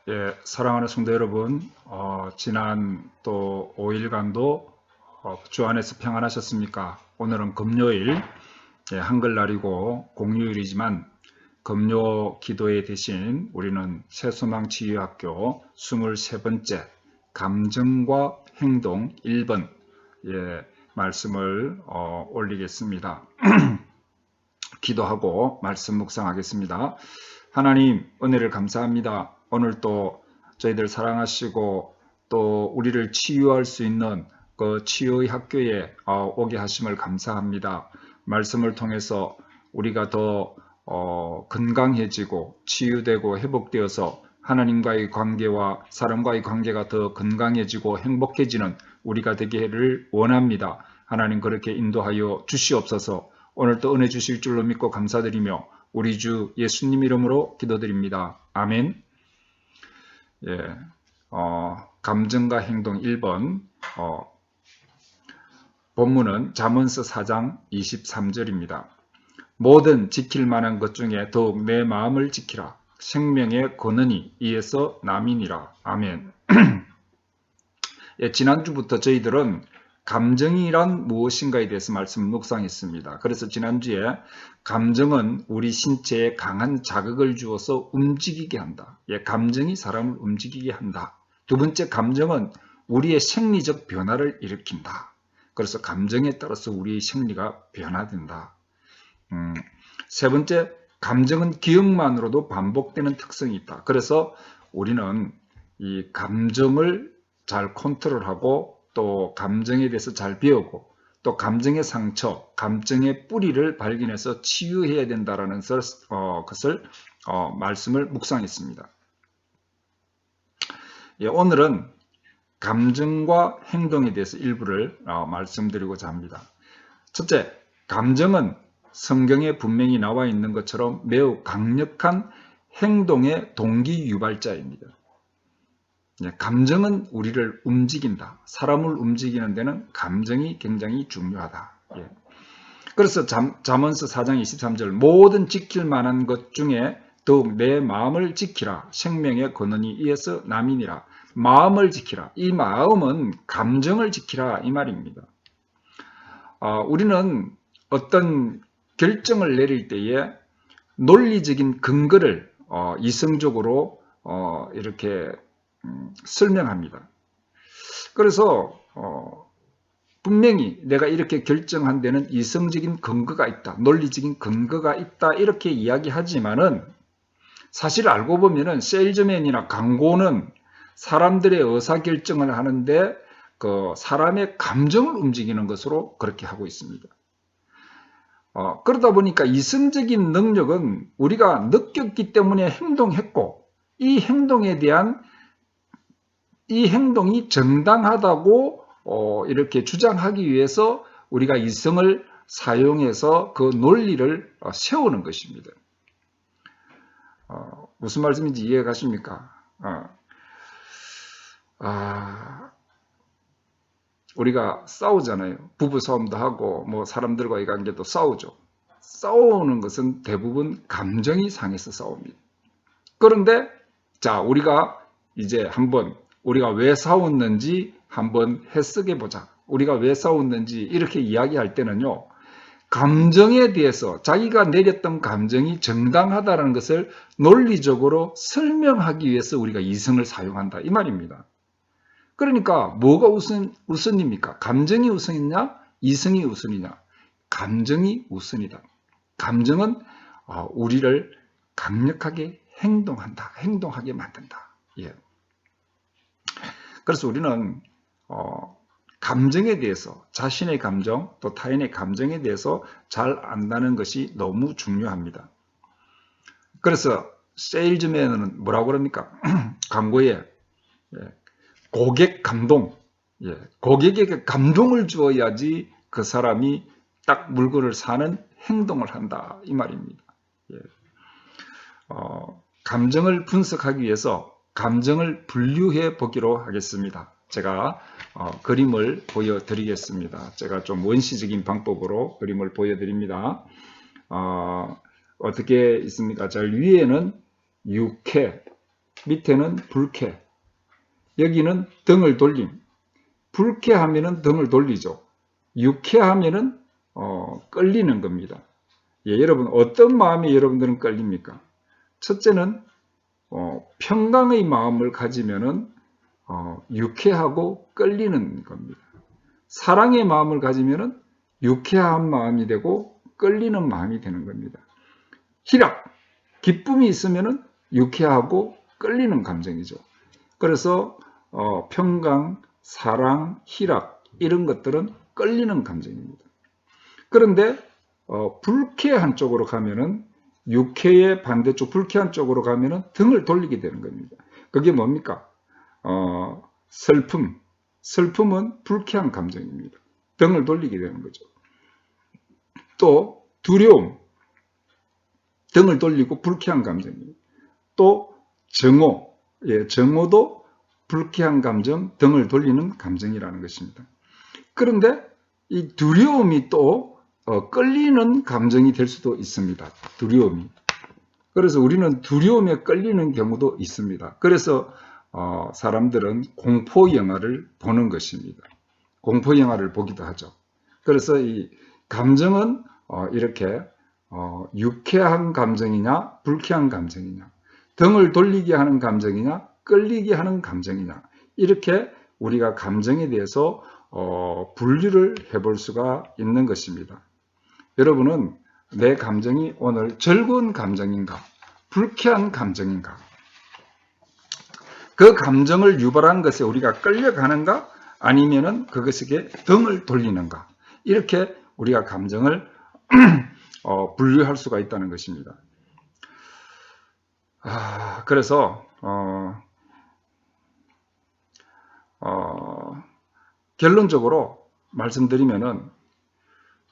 예, 사랑하는 성도 여러분, 지난 또 5일간도 주 안에서 평안하셨습니까? 오늘은 금요일, 한글날이고 공휴일이지만 금요 기도회 대신 우리는 새소망치유학교 23번째 감정과 행동 1번 말씀을 올리겠습니다. 기도하고 말씀 묵상하겠습니다. 하나님 은혜를 감사합니다. 오늘 또 저희들 사랑하시고 또 우리를 치유할 수 있는 그 치유의 학교에 오게 하심을 감사합니다. 말씀을 통해서 우리가 더 건강해지고 치유되고 회복되어서 하나님과의 관계와 사람과의 관계가 더 건강해지고 행복해지는 우리가 되기를 원합니다. 하나님 그렇게 인도하여 주시옵소서. 오늘도 은혜 주실 줄로 믿고 감사드리며 우리 주 예수님 이름으로 기도드립니다. 아멘. 예, 감정과 행동 1번 본문은 잠언서 4장 23절입니다. 모든 지킬 만한 것 중에 더욱 내 마음을 지키라. 생명의 권능이 이에서 남이니라. 아멘. 예, 지난주부터 저희들은 감정이란 무엇인가에 대해서 말씀 묵상했습니다. 그래서 지난주에 감정은 우리 신체에 강한 자극을 주어서 움직이게 한다. 예, 감정이 사람을 움직이게 한다. 두 번째, 감정은 우리의 생리적 변화를 일으킨다. 그래서 감정에 따라서 우리의 생리가 변화된다. 세 번째, 감정은 기억만으로도 반복되는 특성이 있다. 그래서 우리는 이 감정을 잘 컨트롤하고 또 감정에 대해서 잘 배우고 또 감정의 상처, 감정의 뿌리를 발견해서 치유해야 된다라는 것을 말씀을 묵상했습니다. 예, 오늘은 감정과 행동에 대해서 일부를 말씀드리고자 합니다. 첫째, 감정은 성경에 분명히 나와 있는 것처럼 매우 강력한 행동의 동기 유발자입니다. 감정은 우리를 움직인다. 사람을 움직이는 데는 감정이 굉장히 중요하다. 그래서 잠언서 4장 23절 모든 지킬 만한 것 중에 더욱 내 마음을 지키라. 생명의 권능이 이에서 남이니라. 마음을 지키라. 이 마음은 감정을 지키라 이 말입니다. 우리는 어떤 결정을 내릴 때에 논리적인 근거를 이성적으로 이렇게 설명합니다. 그래서 분명히 내가 이렇게 결정한 데는 이성적인 근거가 있다, 논리적인 근거가 있다 이렇게 이야기하지만은 사실 알고 보면은 세일즈맨이나 광고는 사람들의 의사결정을 하는데 그 사람의 감정을 움직이는 것으로 그렇게 하고 있습니다. 그러다 보니까 이성적인 능력은 우리가 느꼈기 때문에 행동했고 이 행동이 정당하다고 이렇게 주장하기 위해서 우리가 이성을 사용해서 그 논리를 세우는 것입니다. 무슨 말씀인지 이해가 가십니까? 우리가 싸우잖아요. 부부 싸움도 하고 뭐 사람들과의 관계도 싸우죠. 싸우는 것은 대부분 감정이 상해서 싸웁니다. 그런데 자, 우리가 이제 한번 우리가 왜 싸웠는지 한번 해석해 보자. 우리가 왜 싸웠는지 이렇게 이야기할 때는요. 감정에 대해서 자기가 내렸던 감정이 정당하다는 것을 논리적으로 설명하기 위해서 우리가 이성을 사용한다. 이 말입니다. 그러니까 뭐가 우선입니까? 감정이 우선이냐? 이성이 우선이냐? 감정이 우선이다. 감정은 우리를 강력하게 행동하게 만든다. 예. 그래서 우리는 감정에 대해서 자신의 감정 또 타인의 감정에 대해서 잘 안다는 것이 너무 중요합니다. 그래서 세일즈맨은 뭐라고 그럽니까? 광고에 고객 감동, 고객에게 감동을 주어야지 그 사람이 딱 물건을 사는 행동을 한다 이 말입니다. 감정을 분석하기 위해서 감정을 분류해 보기로 하겠습니다. 제가 그림을 보여드리겠습니다. 제가 좀 원시적인 방법으로 그림을 보여드립니다. 어떻게 있습니까? 저 위에는 육회, 밑에는 불쾌, 여기는 등을 돌림. 불쾌하면은 등을 돌리죠. 유쾌하면은 끌리는 겁니다. 예, 여러분 어떤 마음이 여러분들은 끌립니까? 첫째는 평강의 마음을 가지면은 유쾌하고 끌리는 겁니다. 사랑의 마음을 가지면은 유쾌한 마음이 되고 끌리는 마음이 되는 겁니다. 희락, 기쁨이 있으면은 유쾌하고 끌리는 감정이죠. 그래서 평강, 사랑, 희락 이런 것들은 끌리는 감정입니다. 그런데 불쾌한 쪽으로 가면은 유쾌의 반대쪽 불쾌한 쪽으로 가면은 등을 돌리게 되는 겁니다. 그게 뭡니까? 슬픔. 슬픔은 불쾌한 감정입니다. 등을 돌리게 되는 거죠. 또 두려움. 등을 돌리고 불쾌한 감정입니다. 또 정오. 예, 정오도 불쾌한 감정, 등을 돌리는 감정이라는 것입니다. 그런데 이 두려움이 또 끌리는 감정이 될 수도 있습니다. 두려움이. 그래서 우리는 두려움에 끌리는 경우도 있습니다. 그래서 사람들은 공포 영화를 보는 것입니다. 공포 영화를 보기도 하죠. 그래서 이 감정은 이렇게 유쾌한 감정이냐 불쾌한 감정이냐 등을 돌리게 하는 감정이냐 끌리게 하는 감정이냐 이렇게 우리가 감정에 대해서 분류를 해볼 수가 있는 것입니다. 여러분은 내 감정이 오늘 즐거운 감정인가 불쾌한 감정인가 그 감정을 유발한 것에 우리가 끌려가는가 아니면은 그것에게 등을 돌리는가 이렇게 우리가 감정을 분류할 수가 있다는 것입니다. 그래서 결론적으로 말씀드리면은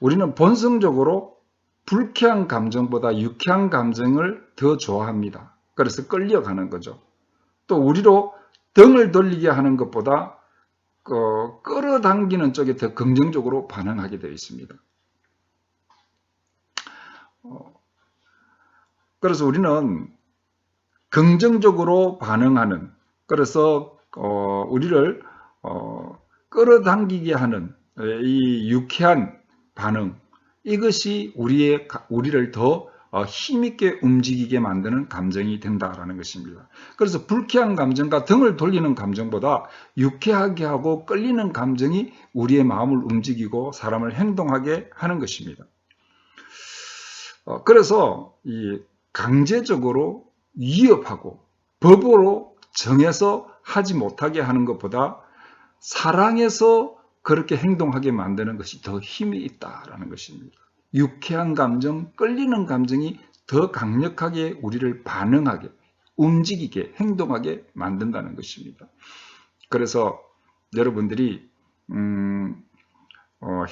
우리는 본성적으로 불쾌한 감정보다 유쾌한 감정을 더 좋아합니다. 그래서 끌려가는 거죠. 또 우리로 등을 돌리게 하는 것보다 끌어당기는 쪽에 더 긍정적으로 반응하게 되어 있습니다. 그래서 우리는 긍정적으로 반응하는 그래서 우리를 끌어당기게 하는 이 유쾌한 반응 이것이 우리를 더 힘있게 움직이게 만드는 감정이 된다라는 것입니다. 그래서 불쾌한 감정과 등을 돌리는 감정보다 유쾌하게 하고 끌리는 감정이 우리의 마음을 움직이고 사람을 행동하게 하는 것입니다. 그래서 이 강제적으로 위협하고 법으로 정해서 하지 못하게 하는 것보다 사랑해서 그렇게 행동하게 만드는 것이 더 힘이 있다라는 것입니다. 유쾌한 감정, 끌리는 감정이 더 강력하게 우리를 반응하게, 움직이게, 행동하게 만든다는 것입니다. 그래서 여러분들이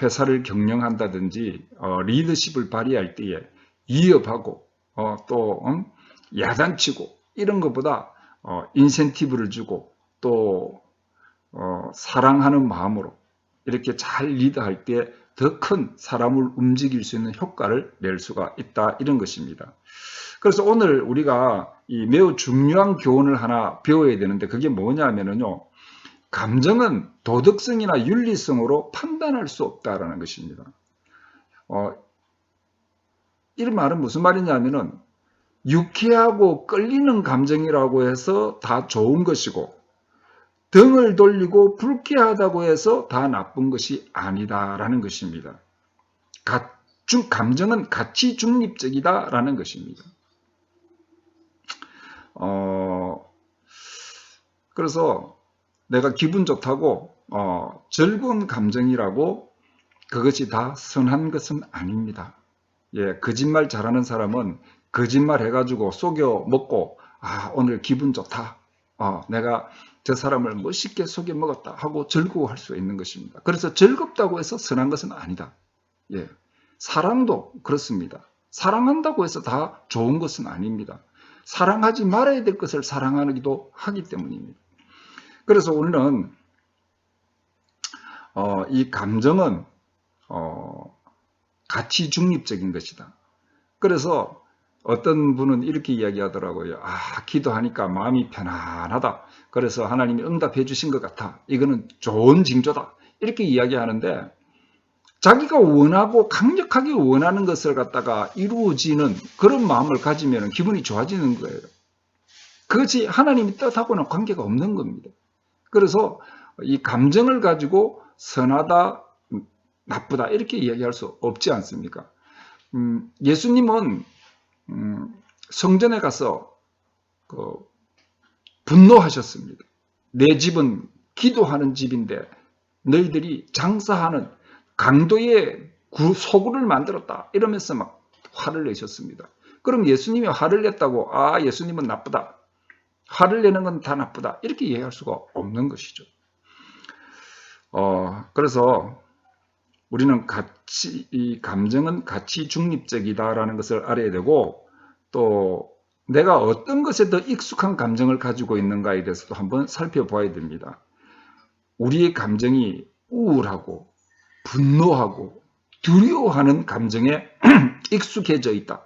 회사를 경영한다든지 리더십을 발휘할 때에 위협하고 또 야단치고 이런 것보다 인센티브를 주고 또 사랑하는 마음으로 이렇게 잘 리드할 때 더 큰 사람을 움직일 수 있는 효과를 낼 수가 있다 이런 것입니다. 그래서 오늘 우리가 이 매우 중요한 교훈을 하나 배워야 되는데 그게 뭐냐면요. 감정은 도덕성이나 윤리성으로 판단할 수 없다라는 것입니다. 이런 말은 무슨 말이냐면은 유쾌하고 끌리는 감정이라고 해서 다 좋은 것이고 등을 돌리고 불쾌하다고 해서 다 나쁜 것이 아니다라는 것입니다. 감정은 가치 중립적이다라는 것입니다. 그래서 내가 기분 좋다고 즐거운 감정이라고 그것이 다 선한 것은 아닙니다. 예, 거짓말 잘하는 사람은 거짓말 해가지고 속여 먹고 오늘 기분 좋다. 내가 저 사람을 멋있게 속여 먹었다 하고 즐거워할 수 있는 것입니다. 그래서 즐겁다고 해서 선한 것은 아니다. 예, 사랑도 그렇습니다. 사랑한다고 해서 다 좋은 것은 아닙니다. 사랑하지 말아야 될 것을 사랑하기도 하기 때문입니다. 그래서 우리는 이 감정은 가치 중립적인 것이다. 그래서 어떤 분은 이렇게 이야기하더라고요. 기도하니까 마음이 편안하다. 그래서 하나님이 응답해 주신 것 같아. 이거는 좋은 징조다. 이렇게 이야기하는데 자기가 원하고 강력하게 원하는 것을 갖다가 이루어지는 그런 마음을 가지면 기분이 좋아지는 거예요. 그것이 하나님이 뜻하고는 관계가 없는 겁니다. 그래서 이 감정을 가지고 선하다, 나쁘다 이렇게 이야기할 수 없지 않습니까? 예수님은 성전에 가서 분노하셨습니다. 내 집은 기도하는 집인데 너희들이 장사하는 강도의 소굴을 만들었다 이러면서 막 화를 내셨습니다. 그럼 예수님이 화를 냈다고 예수님은 나쁘다, 화를 내는 건 다 나쁘다 이렇게 이해할 수가 없는 것이죠. 그래서 우리는 이 감정은 가치 중립적이다라는 것을 알아야 되고, 또 내가 어떤 것에 더 익숙한 감정을 가지고 있는가에 대해서도 한번 살펴봐야 됩니다. 우리의 감정이 우울하고 분노하고 두려워하는 감정에 익숙해져 있다.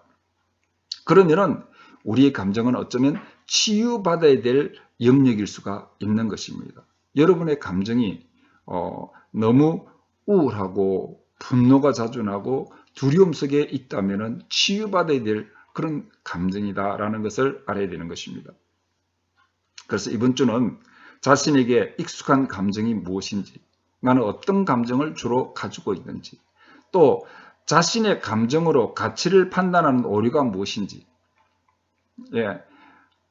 그러면은 우리의 감정은 어쩌면 치유받아야 될 영역일 수가 있는 것입니다. 여러분의 감정이 너무 우울하고 분노가 자주 나고 두려움 속에 있다면 치유받아야 될 그런 감정이다라는 것을 알아야 되는 것입니다. 그래서 이번 주는 자신에게 익숙한 감정이 무엇인지, 나는 어떤 감정을 주로 가지고 있는지, 또 자신의 감정으로 가치를 판단하는 오류가 무엇인지,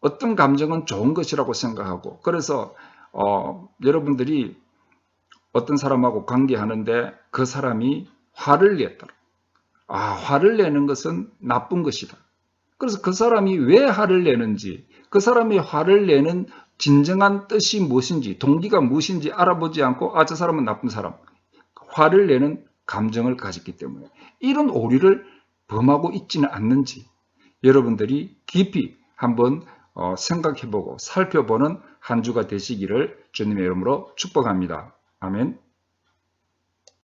어떤 감정은 좋은 것이라고 생각하고, 그래서 여러분들이 어떤 사람하고 관계하는데 그 사람이 화를 냈더라. 화를 내는 것은 나쁜 것이다. 그래서 그 사람이 왜 화를 내는지, 그 사람이 화를 내는 진정한 뜻이 무엇인지, 동기가 무엇인지 알아보지 않고 저 사람은 나쁜 사람, 화를 내는 감정을 가졌기 때문에 이런 오류를 범하고 있지는 않는지 여러분들이 깊이 한번 생각해보고 살펴보는 한 주가 되시기를 주님의 이름으로 축복합니다. 아멘.